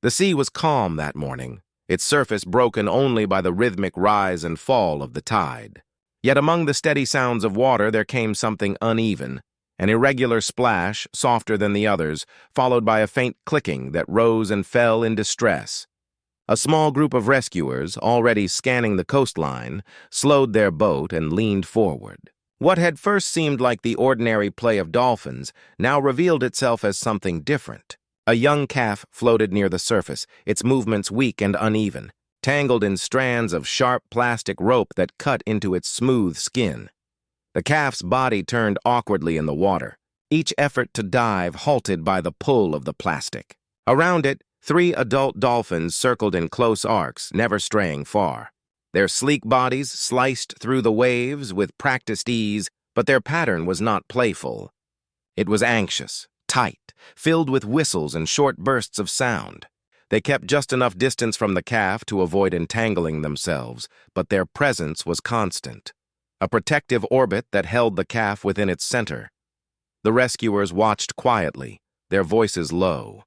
The sea was calm that morning, its surface broken only by the rhythmic rise and fall of the tide. Yet among the steady sounds of water there came something uneven, an irregular splash, softer than the others, followed by a faint clicking that rose and fell in distress. A small group of rescuers, already scanning the coastline, slowed their boat and leaned forward. What had first seemed like the ordinary play of dolphins now revealed itself as something different. A young calf floated near the surface, its movements weak and uneven, tangled in strands of sharp plastic rope that cut into its smooth skin. The calf's body turned awkwardly in the water, each effort to dive halted by the pull of the plastic. Around it, 3 adult dolphins circled in close arcs, never straying far. Their sleek bodies sliced through the waves with practiced ease, but their pattern was not playful. It was anxious, tight, filled with whistles and short bursts of sound. They kept just enough distance from the calf to avoid entangling themselves, but their presence was constant, a protective orbit that held the calf within its center. The rescuers watched quietly, their voices low.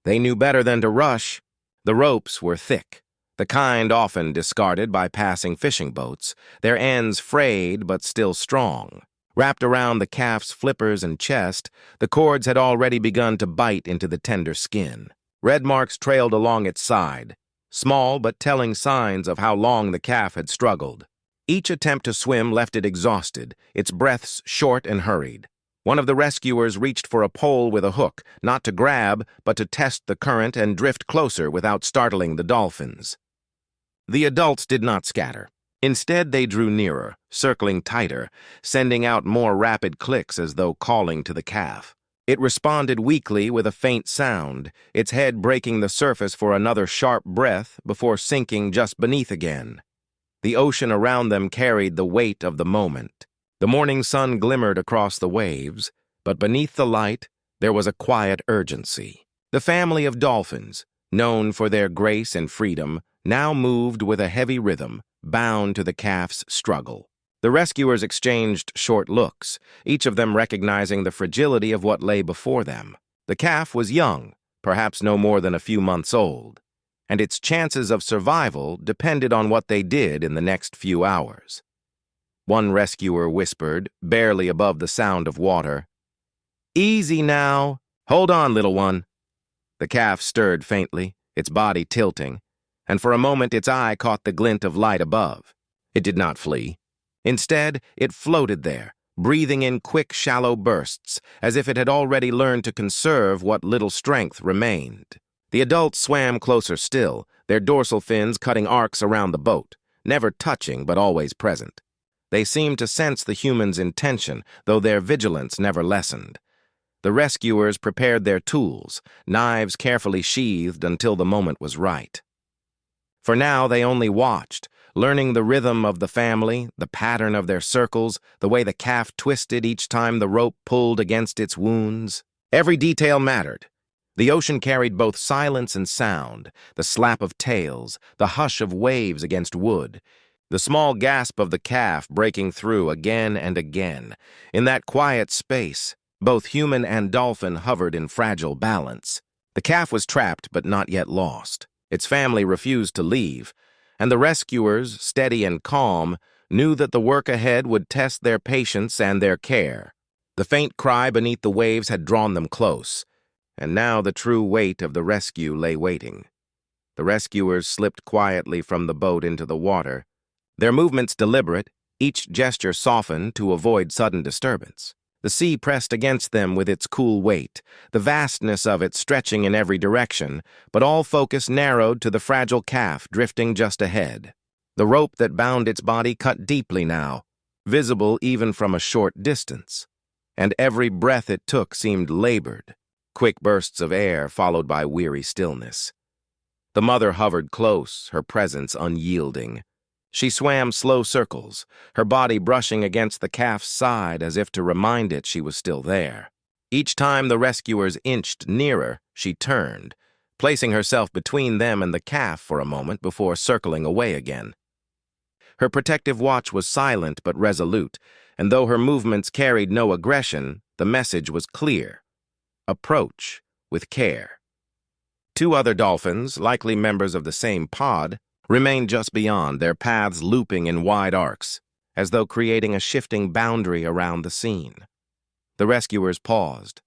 They knew better than to rush. The ropes were thick, the kind often discarded by passing fishing boats, their ends frayed but still strong. Wrapped around the calf's flippers and chest, the cords had already begun to bite into the tender skin. Red marks trailed along its side, small but telling signs of how long the calf had struggled. Each attempt to swim left it exhausted, its breaths short and hurried. One of the rescuers reached for a pole with a hook, not to grab, but to test the current and drift closer without startling the dolphins. The adults did not scatter. Instead, they drew nearer, circling tighter, sending out more rapid clicks as though calling to the calf. It responded weakly with a faint sound, its head breaking the surface for another sharp breath before sinking just beneath again. The ocean around them carried the weight of the moment. The morning sun glimmered across the waves, but beneath the light there was a quiet urgency. The family of dolphins, known for their grace and freedom, now moved with a heavy rhythm, bound to the calf's struggle. The rescuers exchanged short looks, each of them recognizing the fragility of what lay before them. The calf was young, perhaps no more than a few months old, and its chances of survival depended on what they did in the next few hours. One rescuer whispered, barely above the sound of water, "Easy now. Hold on, little one." The calf stirred faintly, its body tilting, and for a moment its eye caught the glint of light above. It did not flee. Instead, it floated there, breathing in quick, shallow bursts, as if it had already learned to conserve what little strength remained. The adults swam closer still, their dorsal fins cutting arcs around the boat, never touching but always present. They seemed to sense the humans' intention, though their vigilance never lessened. The rescuers prepared their tools, knives carefully sheathed until the moment was right. For now they only watched, learning the rhythm of the family, the pattern of their circles, the way the calf twisted each time the rope pulled against its wounds. Every detail mattered. The ocean carried both silence and sound, the slap of tails, the hush of waves against wood, the small gasp of the calf breaking through again and again. In that quiet space, both human and dolphin hovered in fragile balance. The calf was trapped but not yet lost. Its family refused to leave, and the rescuers, steady and calm, knew that the work ahead would test their patience and their care. The faint cry beneath the waves had drawn them close, and now the true weight of the rescue lay waiting. The rescuers slipped quietly from the boat into the water, their movements deliberate, each gesture softened to avoid sudden disturbance. The sea pressed against them with its cool weight, the vastness of it stretching in every direction, but all focus narrowed to the fragile calf drifting just ahead. The rope that bound its body cut deeply now, visible even from a short distance, and every breath it took seemed labored, quick bursts of air followed by weary stillness. The mother hovered close, her presence unyielding. She swam slow circles, her body brushing against the calf's side as if to remind it she was still there. Each time the rescuers inched nearer, she turned, placing herself between them and the calf for a moment before circling away again. Her protective watch was silent but resolute, and though her movements carried no aggression, the message was clear. Approach with care. Two other dolphins, likely members of the same pod, remained just beyond, their paths looping in wide arcs, as though creating a shifting boundary around the scene. The rescuers paused,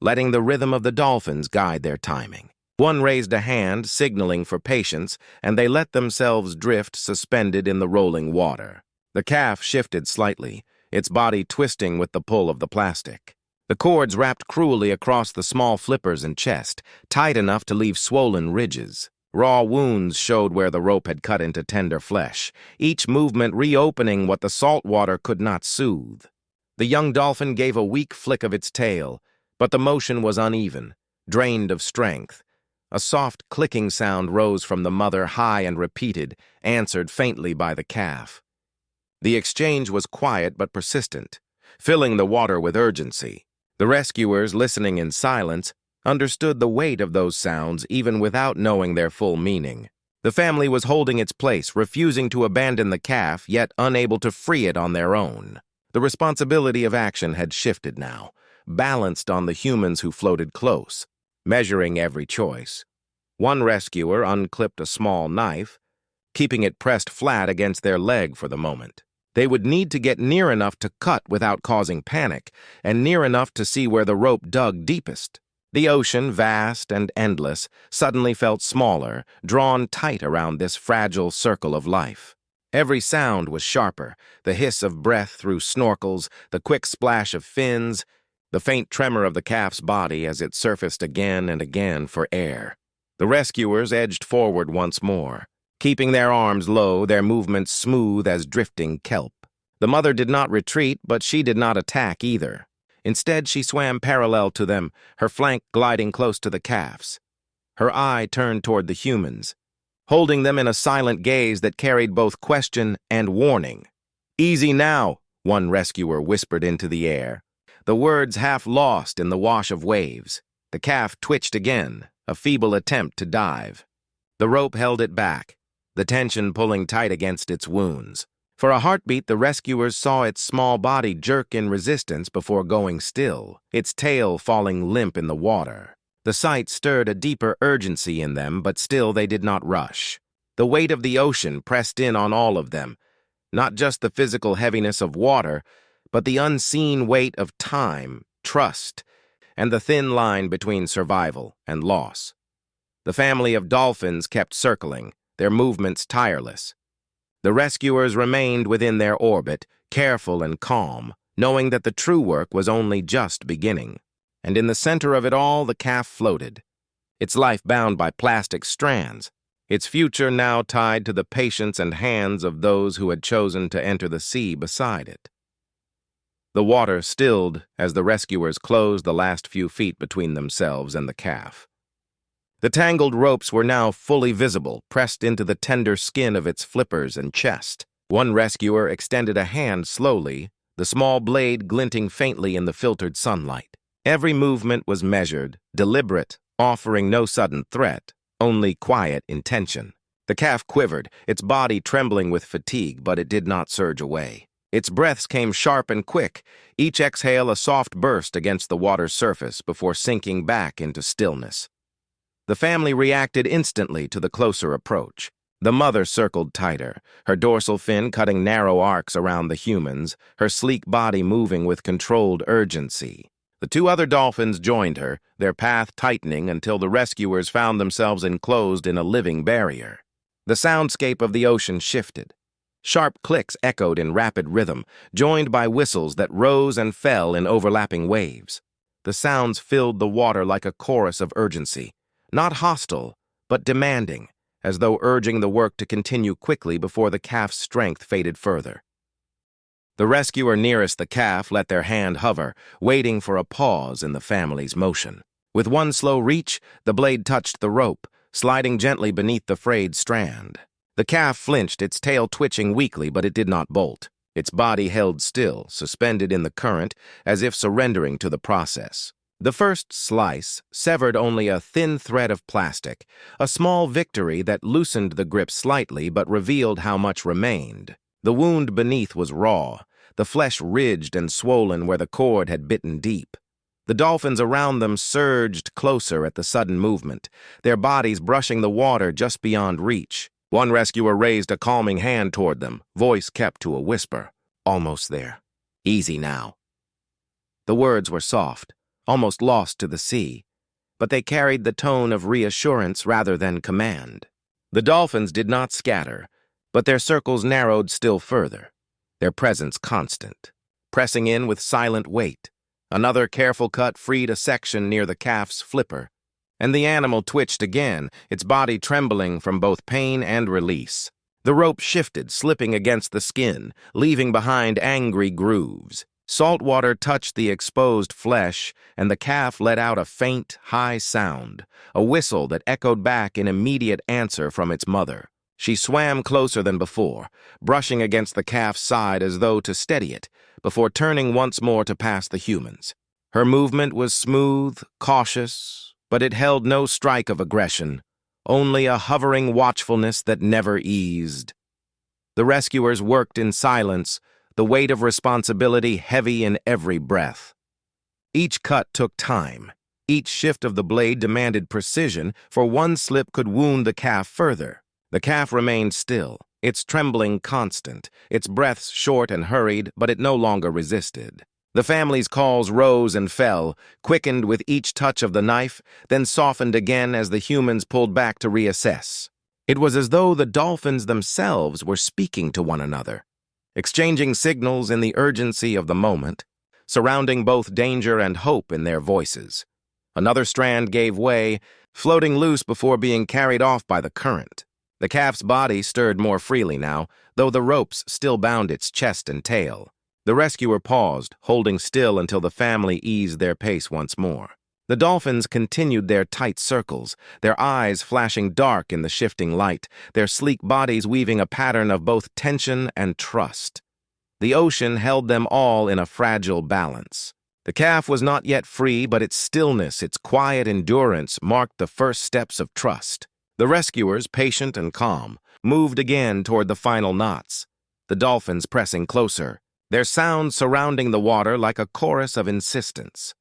letting the rhythm of the dolphins guide their timing. One raised a hand, signaling for patience, and they let themselves drift suspended in the rolling water. The calf shifted slightly, its body twisting with the pull of the plastic. The cords wrapped cruelly across the small flippers and chest, tight enough to leave swollen ridges. Raw wounds showed where the rope had cut into tender flesh, each movement reopening what the salt water could not soothe. The young dolphin gave a weak flick of its tail, but the motion was uneven, drained of strength. A soft clicking sound rose from the mother, high and repeated, answered faintly by the calf. The exchange was quiet but persistent, filling the water with urgency. The rescuers, listening in silence, understood the weight of those sounds even without knowing their full meaning. The family was holding its place, refusing to abandon the calf, yet unable to free it on their own. The responsibility of action had shifted now, balanced on the humans who floated close, measuring every choice. One rescuer unclipped a small knife, keeping it pressed flat against their leg for the moment. They would need to get near enough to cut without causing panic, and near enough to see where the rope dug deepest. The ocean, vast and endless, suddenly felt smaller, drawn tight around this fragile circle of life. Every sound was sharper, the hiss of breath through snorkels, the quick splash of fins, the faint tremor of the calf's body as it surfaced again and again for air. The rescuers edged forward once more, keeping their arms low, their movements smooth as drifting kelp. The mother did not retreat, but she did not attack either. Instead, she swam parallel to them, her flank gliding close to the calves. Her eye turned toward the humans, holding them in a silent gaze that carried both question and warning. "Easy now," one rescuer whispered into the air, the words half lost in the wash of waves. The calf twitched again, a feeble attempt to dive. The rope held it back, the tension pulling tight against its wounds. For a heartbeat, the rescuers saw its small body jerk in resistance before going still, its tail falling limp in the water. The sight stirred a deeper urgency in them, but still they did not rush. The weight of the ocean pressed in on all of them, not just the physical heaviness of water, but the unseen weight of time, trust, and the thin line between survival and loss. The family of dolphins kept circling, their movements tireless. The rescuers remained within their orbit, careful and calm, knowing that the true work was only just beginning. And in the center of it all, the calf floated, its life bound by plastic strands, its future now tied to the patience and hands of those who had chosen to enter the sea beside it. The water stilled as the rescuers closed the last few feet between themselves and the calf. The tangled ropes were now fully visible, pressed into the tender skin of its flippers and chest. One rescuer extended a hand slowly, the small blade glinting faintly in the filtered sunlight. Every movement was measured, deliberate, offering no sudden threat, only quiet intention. The calf quivered, its body trembling with fatigue, but it did not surge away. Its breaths came sharp and quick, each exhale a soft burst against the water's surface before sinking back into stillness. The family reacted instantly to the closer approach. The mother circled tighter, her dorsal fin cutting narrow arcs around the humans, her sleek body moving with controlled urgency. The two other dolphins joined her, their path tightening until the rescuers found themselves enclosed in a living barrier. The soundscape of the ocean shifted. Sharp clicks echoed in rapid rhythm, joined by whistles that rose and fell in overlapping waves. The sounds filled the water like a chorus of urgency, not hostile, but demanding, as though urging the work to continue quickly before the calf's strength faded further. The rescuer nearest the calf let their hand hover, waiting for a pause in the family's motion. With one slow reach, the blade touched the rope, sliding gently beneath the frayed strand. The calf flinched, its tail twitching weakly, but it did not bolt. Its body held still, suspended in the current, as if surrendering to the process. The first slice severed only a thin thread of plastic, a small victory that loosened the grip slightly but revealed how much remained. The wound beneath was raw, the flesh ridged and swollen where the cord had bitten deep. The dolphins around them surged closer at the sudden movement, their bodies brushing the water just beyond reach. One rescuer raised a calming hand toward them, voice kept to a whisper. "Almost there. Easy now." The words were soft, almost lost to the sea, but they carried the tone of reassurance rather than command. The dolphins did not scatter, but their circles narrowed still further, their presence constant, pressing in with silent weight. Another careful cut freed a section near the calf's flipper, and the animal twitched again, its body trembling from both pain and release. The rope shifted, slipping against the skin, leaving behind angry grooves. Salt water touched the exposed flesh, and the calf let out a faint, high sound, a whistle that echoed back in immediate answer from its mother. She swam closer than before, brushing against the calf's side as though to steady it, before turning once more to pass the humans. Her movement was smooth, cautious, but it held no strike of aggression, only a hovering watchfulness that never eased. The rescuers worked in silence, the weight of responsibility heavy in every breath. Each cut took time. Each shift of the blade demanded precision, for one slip could wound the calf further. The calf remained still, its trembling constant, its breaths short and hurried, but it no longer resisted. The family's calls rose and fell, quickened with each touch of the knife, then softened again as the humans pulled back to reassess. It was as though the dolphins themselves were speaking to one another, exchanging signals in the urgency of the moment, surrounding both danger and hope in their voices. Another strand gave way, floating loose before being carried off by the current. The calf's body stirred more freely now, though the ropes still bound its chest and tail. The rescuer paused, holding still until the family eased their pace once more. The dolphins continued their tight circles, their eyes flashing dark in the shifting light, their sleek bodies weaving a pattern of both tension and trust. The ocean held them all in a fragile balance. The calf was not yet free, but its stillness, its quiet endurance, marked the first steps of trust. The rescuers, patient and calm, moved again toward the final knots, the dolphins pressing closer, their sound surrounding the water like a chorus of insistence.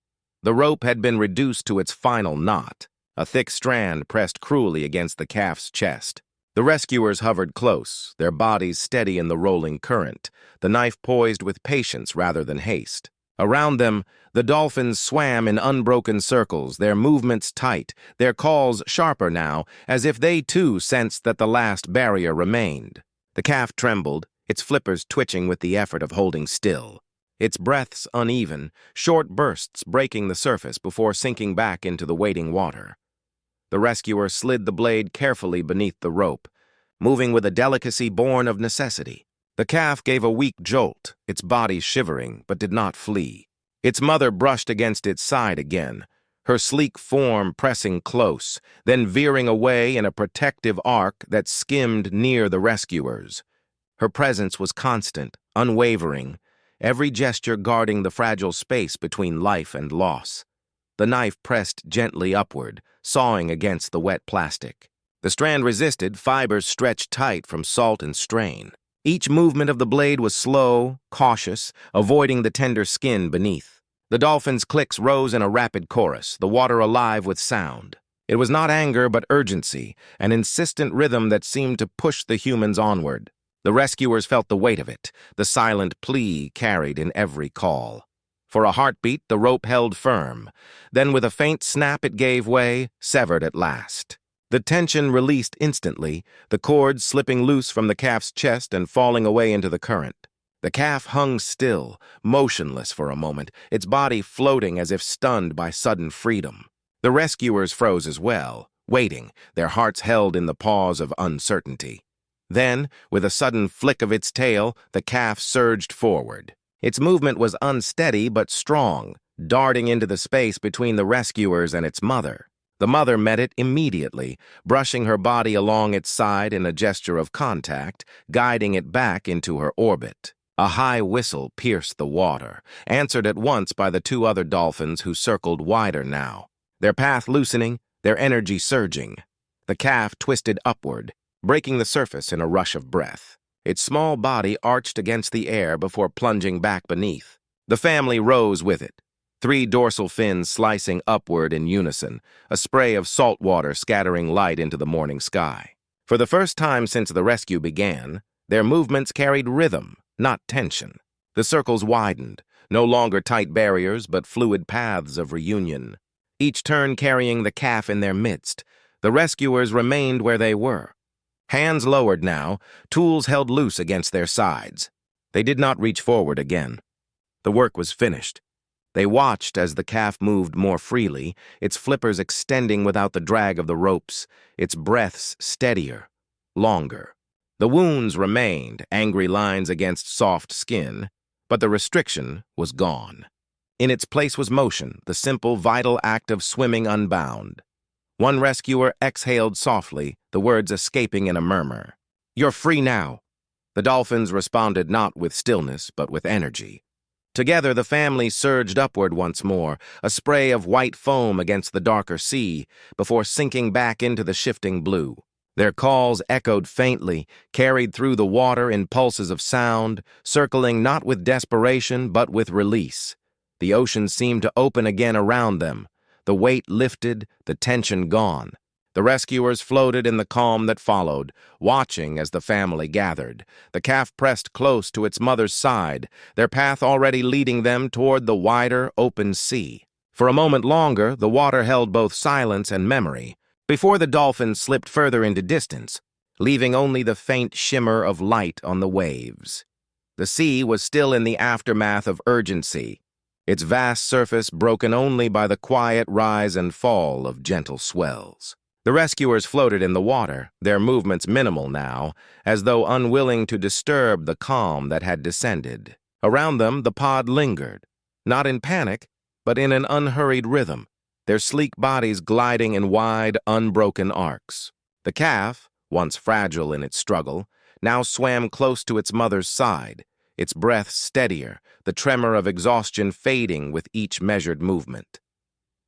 The rope had been reduced to its final knot, a thick strand pressed cruelly against the calf's chest. The rescuers hovered close, their bodies steady in the rolling current, the knife poised with patience rather than haste. Around them, the dolphins swam in unbroken circles, their movements tight, their calls sharper now, as if they too sensed that the last barrier remained. The calf trembled, its flippers twitching with the effort of holding still, its breaths uneven, short bursts breaking the surface before sinking back into the waiting water. The rescuer slid the blade carefully beneath the rope, moving with a delicacy born of necessity. The calf gave a weak jolt, its body shivering, but did not flee. Its mother brushed against its side again, her sleek form pressing close, then veering away in a protective arc that skimmed near the rescuers. Her presence was constant, unwavering, every gesture guarding the fragile space between life and loss. The knife pressed gently upward, sawing against the wet plastic. The strand resisted, fibers stretched tight from salt and strain. Each movement of the blade was slow, cautious, avoiding the tender skin beneath. The dolphin's clicks rose in a rapid chorus, the water alive with sound. It was not anger but urgency, an insistent rhythm that seemed to push the humans onward. The rescuers felt the weight of it, the silent plea carried in every call. For a heartbeat, the rope held firm. Then with a faint snap it gave way, severed at last. The tension released instantly, the cord slipping loose from the calf's chest and falling away into the current. The calf hung still, motionless for a moment, its body floating as if stunned by sudden freedom. The rescuers froze as well, waiting, their hearts held in the pause of uncertainty. Then, with a sudden flick of its tail, the calf surged forward. Its movement was unsteady but strong, darting into the space between the rescuers and its mother. The mother met it immediately, brushing her body along its side in a gesture of contact, guiding it back into her orbit. A high whistle pierced the water, answered at once by the two other dolphins who circled wider now, their path loosening, their energy surging. The calf twisted upward, breaking the surface in a rush of breath. Its small body arched against the air before plunging back beneath. The family rose with it, Three dorsal fins slicing upward in unison, a spray of salt water scattering light into the morning sky. For the first time since the rescue began, their movements carried rhythm, not tension. The circles widened, no longer tight barriers but fluid paths of reunion. Each turn carrying the calf in their midst, the rescuers remained where they were. Hands lowered now, tools held loose against their sides. They did not reach forward again. The work was finished. They watched as the calf moved more freely, its flippers extending without the drag of the ropes, its breaths steadier, longer. The wounds remained, angry lines against soft skin, but the restriction was gone. In its place was motion, the simple, vital act of swimming unbound. One rescuer exhaled softly, the words escaping in a murmur. "You're free now." The dolphins responded not with stillness, but with energy. Together, the family surged upward once more, a spray of white foam against the darker sea, before sinking back into the shifting blue. Their calls echoed faintly, carried through the water in pulses of sound, circling not with desperation, but with release. The ocean seemed to open again around them, the weight lifted, the tension gone. The rescuers floated in the calm that followed, watching as the family gathered. The calf pressed close to its mother's side, their path already leading them toward the wider, open sea. For a moment longer, the water held both silence and memory, before the dolphin slipped further into distance, leaving only the faint shimmer of light on the waves. The sea was still in the aftermath of urgency, its vast surface broken only by the quiet rise and fall of gentle swells. The rescuers floated in the water, their movements minimal now, as though unwilling to disturb the calm that had descended. Around them, the pod lingered, not in panic, but in an unhurried rhythm, their sleek bodies gliding in wide, unbroken arcs. The calf, once fragile in its struggle, now swam close to its mother's side, its breath steadier, the tremor of exhaustion fading with each measured movement.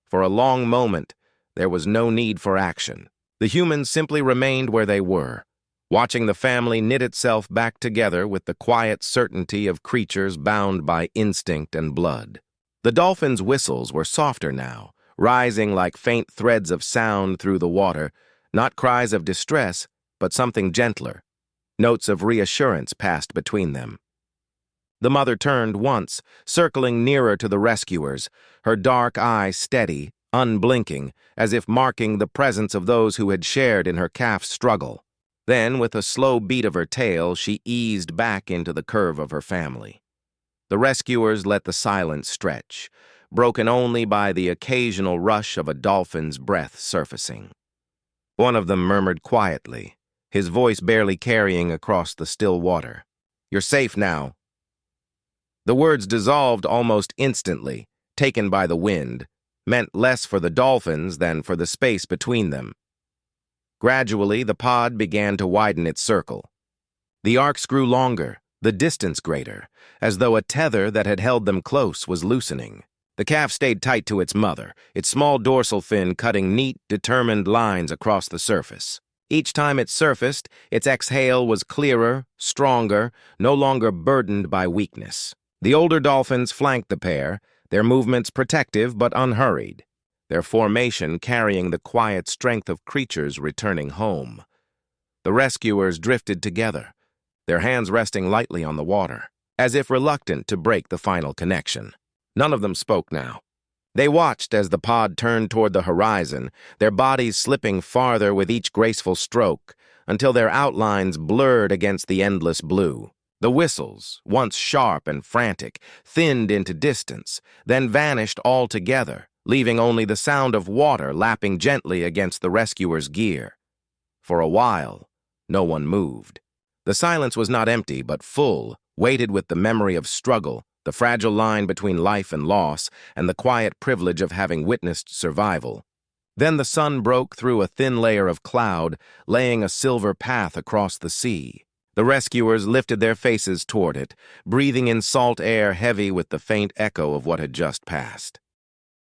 For a long moment, there was no need for action. The humans simply remained where they were, watching the family knit itself back together with the quiet certainty of creatures bound by instinct and blood. The dolphins' whistles were softer now, rising like faint threads of sound through the water, not cries of distress, but something gentler. Notes of reassurance passed between them. The mother turned once, circling nearer to the rescuers, her dark eye steady, unblinking, as if marking the presence of those who had shared in her calf's struggle. Then, with a slow beat of her tail, she eased back into the curve of her family. The rescuers let the silence stretch, broken only by the occasional rush of a dolphin's breath surfacing. One of them murmured quietly, his voice barely carrying across the still water. "You're safe now." The words dissolved almost instantly, taken by the wind, meant less for the dolphins than for the space between them. Gradually, the pod began to widen its circle. The arcs grew longer, the distance greater, as though a tether that had held them close was loosening. The calf stayed tight to its mother, its small dorsal fin cutting neat, determined lines across the surface. Each time it surfaced, its exhale was clearer, stronger, no longer burdened by weakness. The older dolphins flanked the pair, their movements protective but unhurried, their formation carrying the quiet strength of creatures returning home. The rescuers drifted together, their hands resting lightly on the water, as if reluctant to break the final connection. None of them spoke now. They watched as the pod turned toward the horizon, their bodies slipping farther with each graceful stroke, until their outlines blurred against the endless blue. The whistles, once sharp and frantic, thinned into distance, then vanished altogether, leaving only the sound of water lapping gently against the rescuer's gear. For a while, no one moved. The silence was not empty, but full, weighted with the memory of struggle, the fragile line between life and loss, and the quiet privilege of having witnessed survival. Then the sun broke through a thin layer of cloud, laying a silver path across the sea. The rescuers lifted their faces toward it, breathing in salt air heavy with the faint echo of what had just passed.